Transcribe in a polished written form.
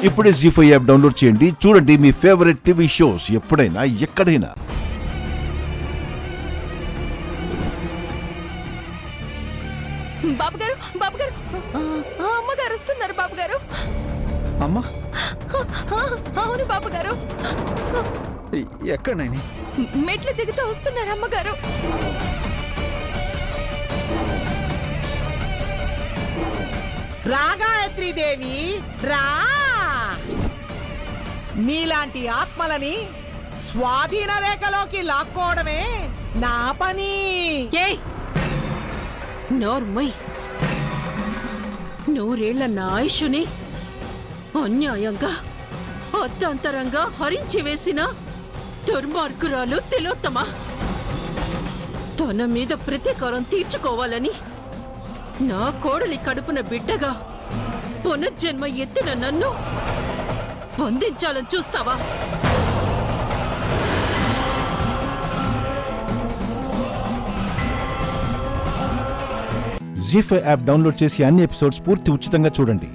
ఇప్పుడే జీ5 app download చేయండి. చూడండి మీ ఫేవరెట్ టీవీ షోస్ ఎప్పుడైనా ఎక్కడైనా. బాబుగారు, బాబుగారు, అమ్మగారు వస్తున్నారు బాబుగారు. అమ్మా, అవును బాబుగారు, ఎక్కడ నాయని? మెట్లు దిగుతూ వస్తున్నారు అమ్మగారు. రా గాయత్రీదేవి రా. నీలాంటి ఆత్మలని స్వాధీన రేఖలోకి లాక్కోవడమే నా పని. ఏయ్, నోర్మయ్, నూరేళ్ల నా ఆయుష్ని అన్యాయంగా అత్యంతరంగా హరించి వేసిన దుర్మార్గురాలు తిలోత్తమ తన మీద ప్రతీకారం తీర్చుకోవాలని నా కోడలి కడుపున బిడ్డగా పునర్జన్మ ఎత్తిన నన్ను వందించాలని చూస్తావా? జీ5 యాప్ డౌన్లోడ్ చేసి అన్ని ఎపిసోడ్స్ పూర్తి ఉచితంగా చూడండి.